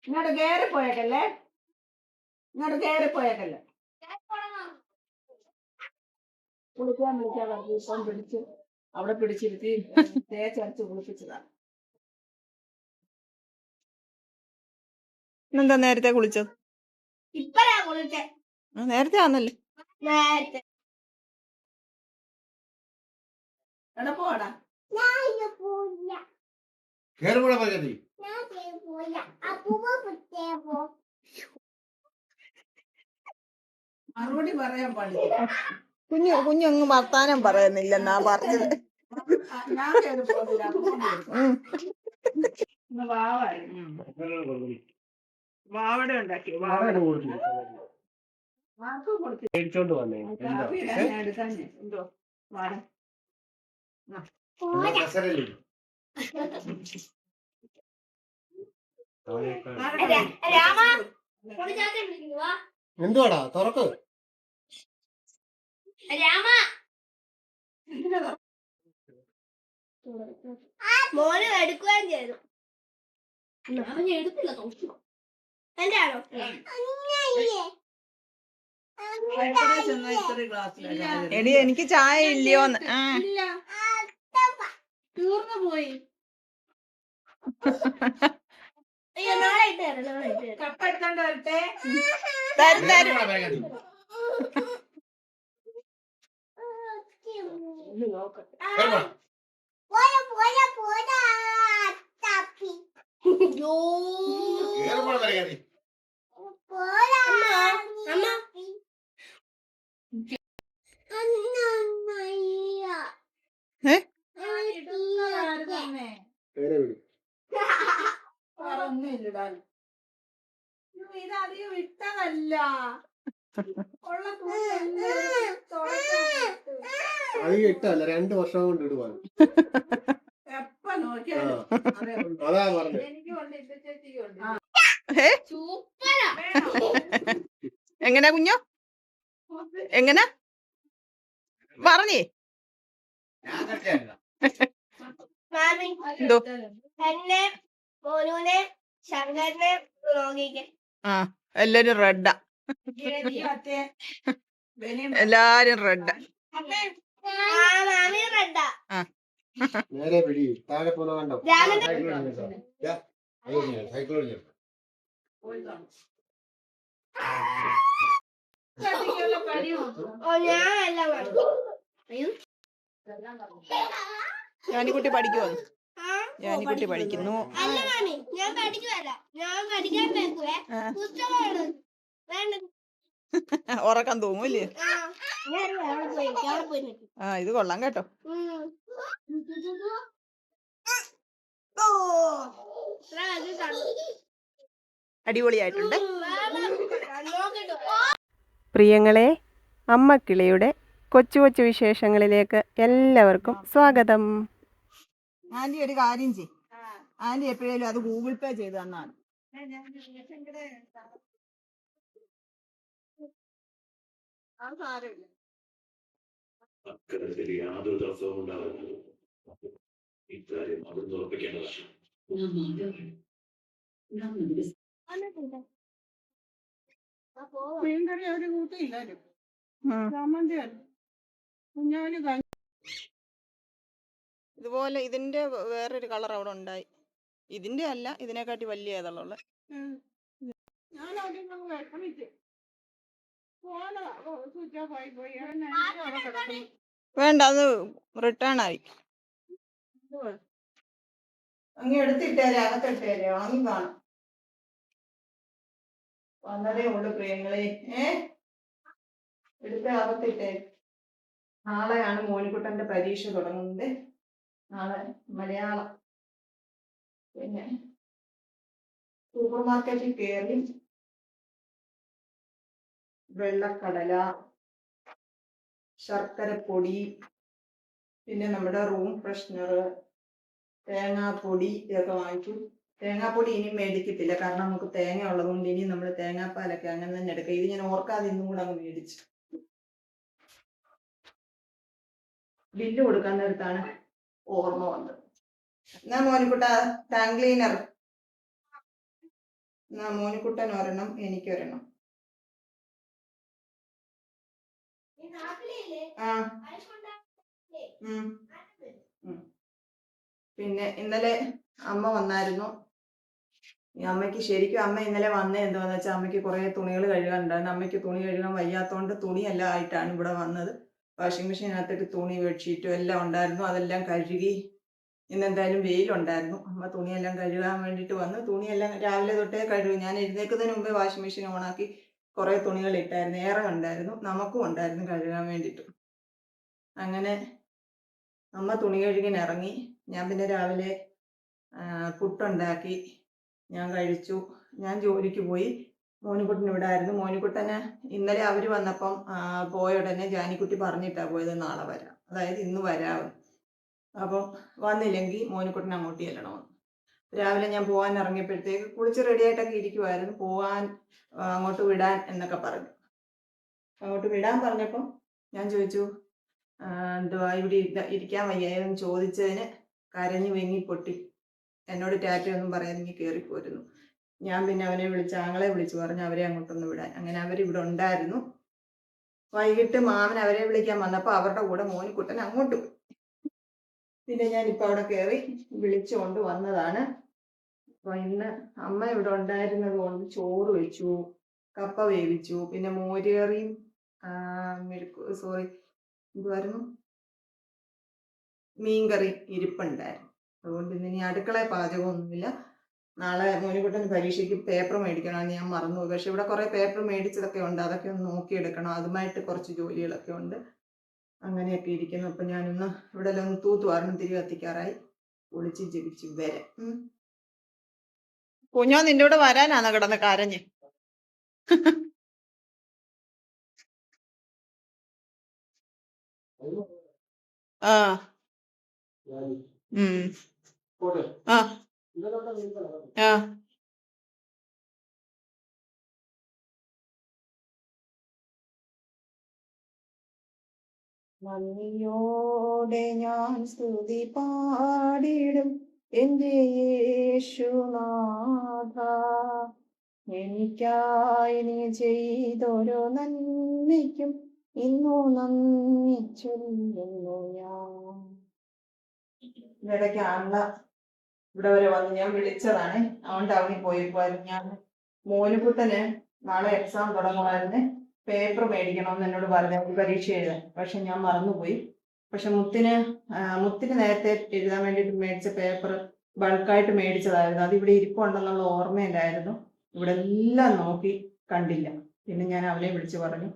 ഇങ്ങോട്ട് കയറി പോയേക്കല്ലേ, ഇങ്ങോട്ട് കയറി പോയേക്കല്ലേ. കുളിക്കാൻ വിളിക്കാൻ പറഞ്ഞു. ഇപ്പം പിടിച്ച് അവിടെ പിടിച്ചിരുത്തി തേച്ചരച്ച് കുളിപ്പിച്ചതാണ്. എന്താ നേരത്തെ കുളിച്ചത്? ഇപ്പഴാ കുളിച്ചേ. നേരത്തെ ആന്നല്ലേ. നേരത്തെ എടാ പോടാ. മറുപടി പറയാൻ പാടില്ല. കുഞ്ഞൊന്നും വർത്താനം പറയുന്നില്ലെന്നാ പറഞ്ഞത്. ഞാൻ കയറി പോകുന്നില്ല. വാവടെ ഉണ്ടാക്കി എടുക്കാൻ എന്തോ വാട എന്തുവാടാ തുറക്ക്. മോന് എടുക്കുകയും ചെയ്തു. എടുത്തില്ല. എന്റെ ആണോ? എടി എനിക്ക് ചായ ഇല്ലയോന്ന്. തീർന്നു പോയി. നാളെ ഇട്ട് കപ്പ എടുത്തോണ്ട് വരട്ടെ. തരും തരും. ഇതധികം വിട്ടതല്ല. അധികം ഇട്ടല്ല, 2 വർഷം കൊണ്ട് ഇടുവാ. എപ്പ നോക്കിയാലും അതാ പറഞ്ഞത്. എങ്ങനെ കുഞ്ഞോ, എങ്ങനെ പറഞ്ഞേ? എന്തോ എന്നെ മോനുനെ ശങ്കരനെ നോക്കിക്കേ. എല്ലാരും റെഡാ. എല്ലാരും റെഡാ. നേരെ പിടി. താഴെ പോന്ന കണ്ടോ? സൈക്കിൾ ജാനിക്കുട്ടി പഠിക്കുവോ? ജാനിക്കുട്ടി പഠിക്കുന്നു. ഉറക്കം തൂങ്ങൂല്ലേ? ഇത് കൊള്ളാം കേട്ടോ. അടിപൊളിയായിട്ടുണ്ട്. പ്രിയങ്ങളെ, അമ്മക്കിളിയുടെ കൊച്ചു കൊച്ചു വിശേഷങ്ങളിലേക്ക് എല്ലാവർക്കും സ്വാഗതം. ആന്റി ഒരു കാര്യം ചെയ്യും. ആന്റി എപ്പോഴേലും അത് ഗൂഗിൾ പേ ചെയ്ത് തന്നാണ്. അക്കാര്യത്തിൽ യാതൊരു തടസ്സവും ഉണ്ടാകുന്നത് ഇക്കാര്യം അവിടുന്ന് ഉറപ്പിക്കേണ്ടതാണ്. മീൻകറി അവര് കൂട്ടിയില്ലാരും. ചമ്മന്തി കുഞ്ഞാവന് ഇതുപോലെ ഇതിന്റെ വേറൊരു കളർ അവിടെ ഉണ്ടായി. ഇതിന്റെ അല്ല, ഇതിനെക്കാട്ടി വലിയ ഏതാളുള്ള. ഞാൻ അവിടെ വിഷമിച്ചു. വേണ്ട, അത് റിട്ടേൺ ആയി. അങ്ങ് എടുത്തിട്ടേരെ, അകത്തിട്ടേരെ, ഉണങ്ങി കാണും. വന്നതേ ഉള്ളു പ്രിയങ്ങളെ. എടുത്ത് അകത്തിട്ടേ. നാളെയാണ് മോനിക്കുട്ടന്റെ പരീക്ഷ തുടങ്ങുന്നത്. നാളെ മലയാളം. പിന്നെ സൂപ്പർ മാർക്കറ്റിൽ കയറി വെള്ളക്കടല, ശർക്കരപ്പൊടി, പിന്നെ നമ്മുടെ റൂം ഫ്രഷ്നർ, തേങ്ങാപ്പൊടി ഇതൊക്കെ വാങ്ങിച്ചു. തേങ്ങാപ്പൊടി ഇനി മേടിക്കത്തില്ല, കാരണം നമുക്ക് തേങ്ങ ഉള്ളതുകൊണ്ട് ഇനി നമ്മൾ തേങ്ങാപ്പാലൊക്കെ അങ്ങനെ തന്നെ എടുക്കുക. ഇത് ഞാൻ ഓർക്കാതെ ഇന്നും കൂടെ അങ്ങ് മേടിച്ചു. ബില്ല് കൊടുക്കാൻ നേരത്താണ് ഓർമ്മ വന്നത്. എന്നാ മോനിക്കുട്ട ടാങ്ക് ക്ലീനർ എന്നാ മോനിക്കുട്ടൻ ഒരെണ്ണം, എനിക്കൊരെണ്ണം. ആ ഉം. ഉം. പിന്നെ ഇന്നലെ അമ്മ വന്നായിരുന്നു. ഈ അമ്മയ്ക്ക് ശരിക്കും അമ്മ ഇന്നലെ വന്നേ എന്താന്ന് വെച്ചാൽ അമ്മയ്ക്ക് കുറേ തുണികൾ കഴുകാനുണ്ടായിരുന്നു. അമ്മയ്ക്ക് തുണി കഴുകാൻ വയ്യാത്തതുകൊണ്ട് തുണിയെല്ലാം ആയിട്ടാണ് ഇവിടെ വന്നത്. വാഷിംഗ് മെഷീനകത്തേക്ക് തുണി ബെഡ്ഷീറ്റും എല്ലാം ഉണ്ടായിരുന്നു. അതെല്ലാം കഴുകി. ഇന്നെന്തായാലും വെയിലുണ്ടായിരുന്നു. അമ്മ തുണിയെല്ലാം കഴുകാൻ വേണ്ടിയിട്ട് വന്ന് തുണിയെല്ലാം രാവിലെ തൊട്ടേ കഴുകി. ഞാൻ എഴുന്നേൽക്കുന്നതിന് മുമ്പേ വാഷിംഗ് മെഷീൻ ഓണാക്കി കുറേ തുണികൾ ഇട്ടായിരുന്നു. ഏറെ ഉണ്ടായിരുന്നു, നമുക്കും ഉണ്ടായിരുന്നു കഴുകാൻ വേണ്ടിയിട്ട്. അങ്ങനെ അമ്മ തുണി കഴുകാൻ ഇറങ്ങി. ഞാൻ പിന്നെ രാവിലെ പുട്ടുണ്ടാക്കി ഞാൻ കഴിച്ചു. ഞാൻ ജോലിക്ക് പോയി. മോനിക്കുട്ടൻ ഇവിടെ ആയിരുന്നു. മോനിക്കുട്ടന് ഇന്നലെ അവർ വന്നപ്പം പോയ ഉടനെ ജാനിക്കുട്ടി പറഞ്ഞിട്ടാണ് പോയത് നാളെ വരാം, അതായത് ഇന്ന് വരാമെന്ന്. അപ്പം വന്നില്ലെങ്കിൽ മോനിക്കുട്ടൻ അങ്ങോട്ട് ചെല്ലണമെന്ന്. രാവിലെ ഞാൻ പോകാൻ ഇറങ്ങിയപ്പോഴത്തേക്ക് കുളിച്ച് റെഡിയായിട്ടൊക്കെ ഇരിക്കുമായിരുന്നു. പോകാൻ അങ്ങോട്ട് വിടാൻ എന്നൊക്കെ പറഞ്ഞു. അങ്ങോട്ട് വിടാൻ പറഞ്ഞപ്പം ഞാൻ ചോദിച്ചു എന്തുവാ ഇവിടെ ഇരിക്കാൻ വയ്യായെന്ന് ചോദിച്ചതിന് കരഞ്ഞു വെങ്ങി പൊട്ടി എന്നോട് ടാറ്റയൊന്നും പറയാനെങ്കിൽ കയറിപ്പോരുന്നു. ഞാൻ പിന്നെ അവനെ വിളിച്ച് ആങ്ങളെ വിളിച്ച് പറഞ്ഞു അവരെ അങ്ങോട്ടൊന്ന് വിടാൻ. അങ്ങനെ അവരിവിടെ ഉണ്ടായിരുന്നു. വൈകിട്ട് മാമൻ അവരെ വിളിക്കാൻ വന്നപ്പോൾ അവരുടെ കൂടെ മോനിക്കുട്ടൻ അങ്ങോട്ട് പോയി. പിന്നെ ഞാനിപ്പോൾ അവിടെ കയറി വിളിച്ചുകൊണ്ട് വന്നതാണ്. അപ്പോൾ ഇന്ന് അമ്മ ഇവിടെ ഉണ്ടായിരുന്നത് കൊണ്ട് ചോറ് വെച്ചു, കപ്പ വേവിച്ചു, പിന്നെ മോരുകറിയും എന്തുവായിരുന്നു മീൻകറി ഇരിപ്പുണ്ടായിരുന്നു. അതുകൊണ്ട് ഇനി അടുക്കള പാചകമൊന്നുമില്ല. നാളെ മോനിക്കുട്ടൻ പരീക്ഷയ്ക്ക് പേപ്പർ മേടിക്കണമെന്ന് ഞാൻ മറന്നുപോയി. പക്ഷെ ഇവിടെ കുറേ പേപ്പർ മേടിച്ചതൊക്കെ ഉണ്ട്, അതൊക്കെ ഒന്ന് നോക്കിയെടുക്കണം. അതുമായിട്ട് കുറച്ച് ജോലികളൊക്കെ ഉണ്ട്. അങ്ങനെയൊക്കെ ഇരിക്കുന്നു. അപ്പം ഞാനൊന്ന് ഇവിടെ എല്ലാം ഒന്ന് തൂത്തുവാരണം. തിരി കത്തിക്കാറായി. ഒളിച്ച് ജപിച്ച് വരാം. കുഞ്ഞോ നിന്റെ കൂടെ വരാനാണോ കിടന്ന് കരഞ്ഞ്? ആ ആ ആ നന്ദിയോടെ ഞാൻ സ്തുതി പാടിടും എൻ്റെ യേശുനാഥ, എനിക്കായി നീ ചെയ്തൊരു നന്മയ്ക്കും ഇന്നു നന്ദി ചൊല്ലുന്നു ഞാൻ. ഇടയ്ക്ക് ആണ്ട ഇവിടെ വരെ വന്ന് ഞാൻ വിളിച്ചതാണ്. അവൻ ടൗണിൽ പോയിരിക്കുമായിരുന്നു. ഞാൻ മോനുകുട്ടന് നാളെ എക്സാം തുടങ്ങുമായിരുന്നു. പേപ്പർ മേടിക്കണമെന്ന് എന്നോട് പറഞ്ഞു പരീക്ഷ എഴുതാൻ. പക്ഷെ ഞാൻ മറന്നുപോയി. പക്ഷെ മുത്തിന് നേരത്തെ എഴുതാൻ വേണ്ടിയിട്ട് മേടിച്ച പേപ്പർ ബൾക്കായിട്ട് മേടിച്ചതായിരുന്നു. അതിവിടെ ഇരിപ്പുണ്ടെന്നുള്ള ഓർമ്മയില്ലായിരുന്നു. ഇവിടെ എല്ലാം നോക്കി കണ്ടില്ല. പിന്നെ ഞാൻ അവനെ വിളിച്ച് പറഞ്ഞു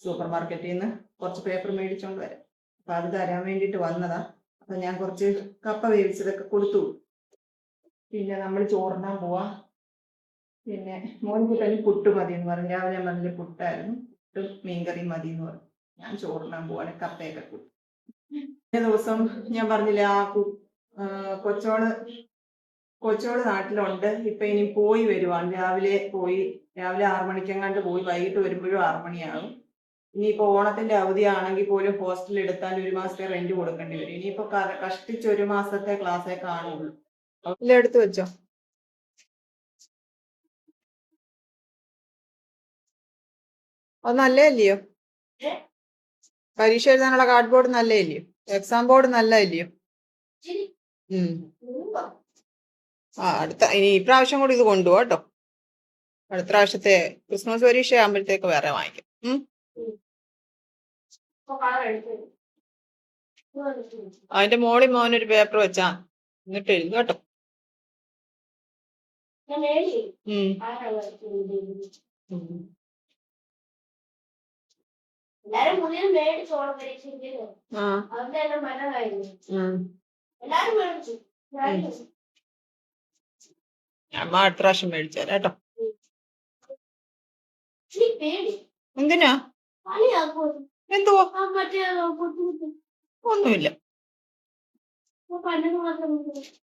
സൂപ്പർ മാർക്കറ്റിൽ നിന്ന് കുറച്ച് പേപ്പർ മേടിച്ചോണ്ട് വരാം. അപ്പം അത് തരാൻ വേണ്ടിയിട്ട് വന്നതാ. അപ്പം ഞാൻ കുറച്ച് കപ്പ വേവിച്ചതൊക്കെ കൊടുത്തു. പിന്നെ നമ്മൾ ചോറിനാൻ പോവാം. പിന്നെ മോൻകുട്ടന് പുട്ട് മതി എന്ന് പറഞ്ഞു. രാവിലെ മതിൽ പുട്ടായിരുന്നു. പുട്ടും മീൻകറി മതി എന്ന് പറഞ്ഞു. ഞാൻ ചോറിനാൻ പോവാണ്. കപ്പയൊക്കെ കൂട്ടി. കഴിഞ്ഞ ദിവസം ഞാൻ പറഞ്ഞില്ല കൊച്ചോള് നാട്ടിലുണ്ട്. ഇപ്പൊ ഇനി പോയി വരുവാണ്. രാവിലെ 6 മണിക്കെങ്ങാണ്ട് പോയി. വൈകിട്ട് വരുമ്പോഴും 6 മണിയാകും. ഇനിയിപ്പോ ഓണത്തിന്റെ അവധിയാണെങ്കിൽ പോലും ഹോസ്റ്റലിൽ എടുത്താൽ 1 മാസത്തെ റെന്റ് കൊടുക്കേണ്ടി വരും. ഇനിയിപ്പോ കഷ്ടിച്ച് 1 മാസത്തെ ക്ലാസ്സേ കാണുള്ളൂ. എല്ലാം എടുത്തു വെച്ചോ. അത് നല്ലതല്ലയോ? പരീക്ഷ എഴുതാനുള്ള കാർഡ് ബോർഡ് നല്ലതല്ലയോ? എക്സാം ബോർഡ് നല്ലതല്ലയോ? ഇനി ഈ പ്രാവശ്യം കൂടി ഇത് കൊണ്ടുപോകാം കേട്ടോ. അടുത്ത പ്രാവശ്യത്തെ ക്രിസ്മസ് പരീക്ഷ ആകുമ്പോഴത്തേക്ക് വേറെ വാങ്ങിക്കും. അതിന്റെ മോളിൽ മോനൊരു പേപ്പർ വെച്ചാ എന്നിട്ട് എഴുതും കേട്ടോ. അമ്മ അടുത്ത പ്രാവശ്യം മേടിച്ചു തരാം കേട്ടോ. എന്തിനാ? എന്തുവാ? ഒന്നുമില്ല.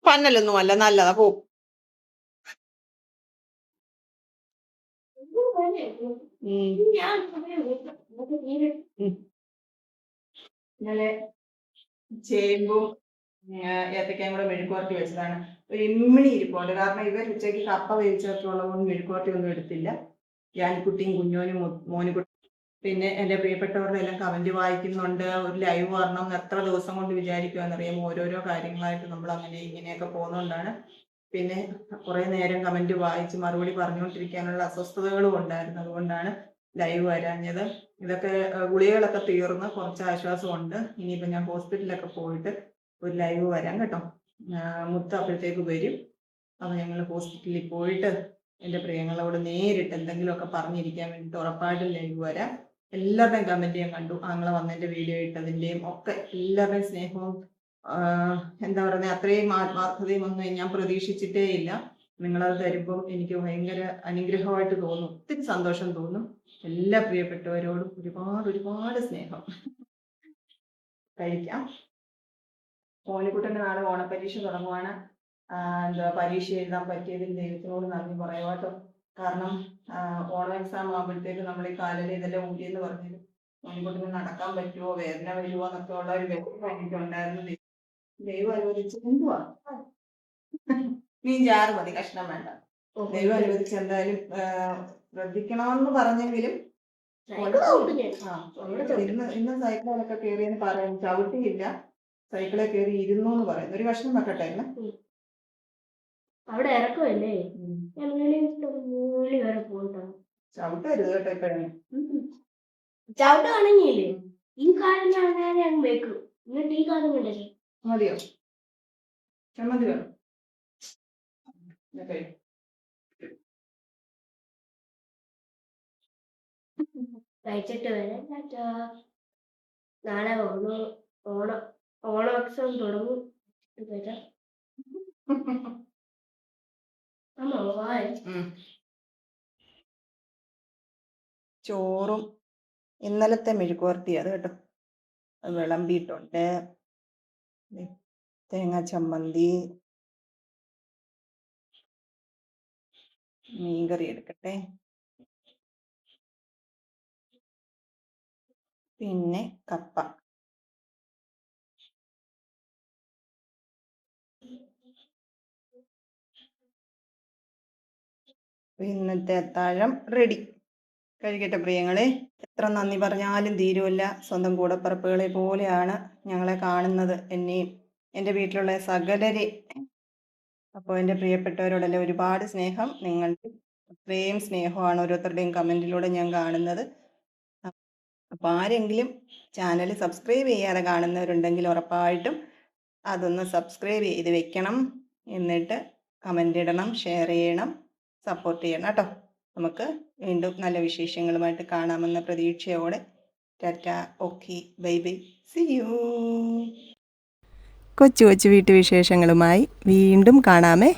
പന്നലൊന്നും അല്ല, നല്ലതാ. പോ. ഇന്നലെ ചേമ്പും ഏത്തക്കയും കൂടെ മെഴുക്കുവരട്ടി വെച്ചതാണ്. ഒരു ഇമ്മിണി ഇരിപ്പുണ്ട്. കാരണം ഇവർ ഉച്ചയ്ക്ക് കപ്പ വേവിച്ചൊക്കെ ഉള്ളതുകൊണ്ട് മെഴുക്കുവരട്ടി ഒന്നും എടുത്തില്ല. ജാനിക്കുട്ടിയും കുഞ്ഞോനും മോനിക്കുട്ടി പിന്നെ എൻ്റെ പ്രിയപ്പെട്ടവരുടെ എല്ലാം കമന്റ് വായിക്കുന്നുണ്ട്. ഒരു ലൈവ് വരണം എത്ര ദിവസം കൊണ്ട് വിചാരിക്കുമെന്നറിയാം. ഓരോരോ കാര്യങ്ങളായിട്ട് നമ്മൾ അങ്ങനെ ഇങ്ങനെയൊക്കെ പോകുന്നതുകൊണ്ടാണ്. പിന്നെ കുറേ നേരം കമന്റ് വായിച്ച് മറുപടി പറഞ്ഞുകൊണ്ടിരിക്കാനുള്ള അസ്വസ്ഥതകളും ഉണ്ടായിരുന്നു. അതുകൊണ്ടാണ് ലൈവ് വരാഞ്ഞത്. ഇതൊക്കെ ഗുളികകളൊക്കെ തീർന്ന് കുറച്ച് ആശ്വാസമുണ്ട്. ഇനിയിപ്പോൾ ഞാൻ ഹോസ്പിറ്റലിലൊക്കെ പോയിട്ട് ഒരു ലൈവ് വരാം കേട്ടോ. മുത്ത് അപ്പോഴത്തേക്ക് വരും. അപ്പോൾ ഞങ്ങൾ ഹോസ്പിറ്റലിൽ പോയിട്ട് എൻ്റെ പ്രിയങ്ങളോട് നേരിട്ട് എന്തെങ്കിലുമൊക്കെ പറഞ്ഞിരിക്കാൻ വേണ്ടിയിട്ട് ഉറപ്പായിട്ടും ലൈവ് വരാം. എല്ലാവരുടെയും കമൻറ്റ് ഞാൻ കണ്ടു. ആങ്ങളെ വന്നതിൻ്റെ വീഡിയോ ഇട്ടതിൻ്റെയും ഒക്കെ എല്ലാവരുടെയും സ്നേഹവും എന്താ പറയുന്നത് അത്രയും ആത്മാർത്ഥതയും ഒന്നും ഞാൻ പ്രതീക്ഷിച്ചിട്ടേ ഇല്ല. നിങ്ങളത് തരുമ്പം എനിക്ക് ഭയങ്കര അനുഗ്രഹമായിട്ട് തോന്നും. ഒത്തിരി സന്തോഷം തോന്നും. എല്ലാ പ്രിയപ്പെട്ടവരോടും ഒരുപാട് ഒരുപാട് സ്നേഹം. കഴിക്കാം. മോനിക്കുട്ടൻ്റെ നാളെ ഓണപ്പരീക്ഷ തുടങ്ങുവാണ്. പരീക്ഷ എഴുതാൻ പറ്റിയതിൽ ദൈവത്തിനോട് നന്ദി പറയുവാട്ടോ. കാരണം ഓണം എക്സാം ആകുമ്പോഴത്തേക്ക് നമ്മൾ ഈ കാലിൽ ഇതെല്ലാം ഊരിയെന്ന് പറഞ്ഞത് മോനിക്കുട്ടന് നടക്കാൻ പറ്റുമോ വേദന വരുമോ എന്നൊക്കെ ഉള്ള ഒരു വ്യക്തി എനിക്കുണ്ടായിരുന്നു. ദൈവം അനുവദിച്ച് എന്തുവാ നീ ജാറ് മതി, കഷ്ണം വേണ്ട. ദൈവം അനുവദിച്ച് എന്തായാലും ശ്രദ്ധിക്കണമെന്ന് പറഞ്ഞെങ്കിലും ഇന്ന് സൈക്കിളിലൊക്കെ കയറിയെന്ന് പറയാൻ ചവിട്ടിയില്ല. സൈക്കിളിൽ കയറി ഇരുന്നു എന്ന് പറയുന്നു. ഒരു കഷ്ണം വെക്കട്ടെ അല്ലേ? അവിടെ ഇറക്കമല്ലേ ചവിട്ടരുത് കേട്ടോ. ഇപ്പഴേ ചവിട്ട കണങ്ങിയില്ലേ ഈ കാര്യം ഞാൻ വെക്കും. എന്നിട്ട് ഈ കാര്യം കണ്ടേ മതിയോ? ചമ്മന്തി വേണം. കഴിച്ചിട്ട് വരാം. നാളെ ഓണോത്സവം തുടങ്ങും. ചോറും ഇന്നലത്തെ മെഴുക്കുവരട്ടി അത് കേട്ടോ, അത് വിളമ്പിയിട്ടുണ്ട്. തേങ്ങാ ചമ്മന്തി, മീൻകറി എടുക്കട്ടെ, പിന്നെ കപ്പ. ഇന്നത്തെ അത്താഴം റെഡി. കഴിക്കട്ടെ പ്രിയങ്ങളെ. എത്ര നന്ദി പറഞ്ഞാലും തീരുമില്ല. സ്വന്തം കൂടപ്പിറപ്പുകളെ പോലെയാണ് ഞങ്ങളെ കാണുന്നത്, എന്നെയും എൻ്റെ വീട്ടിലുള്ള സകലരെ. അപ്പോൾ എൻ്റെ പ്രിയപ്പെട്ടവരോടെല്ലാം ഒരുപാട് സ്നേഹം. നിങ്ങൾക്ക് അത്രയും സ്നേഹമാണ് ഓരോരുത്തരുടെയും കമൻറ്റിലൂടെ ഞാൻ കാണുന്നത്. അപ്പോൾ ആരെങ്കിലും ചാനൽ സബ്സ്ക്രൈബ് ചെയ്യാതെ കാണുന്നവരുണ്ടെങ്കിൽ ഉറപ്പായിട്ടും അതൊന്ന് സബ്സ്ക്രൈബ് ചെയ്ത് വെക്കണം. എന്നിട്ട് കമൻ്റ് ഇടണം, ഷെയർ ചെയ്യണം, സപ്പോർട്ട് ചെയ്യണം കേട്ടോ. നമുക്ക് വീണ്ടും നല്ല വിശേഷങ്ങളുമായിട്ട് കാണാമെന്ന പ്രതീക്ഷയോടെ tata, okay, bye bye, see you. കൊച്ചു കൊച്ചു വീട്ടുവിശേഷങ്ങളുമായി വീണ്ടും കാണാമേ.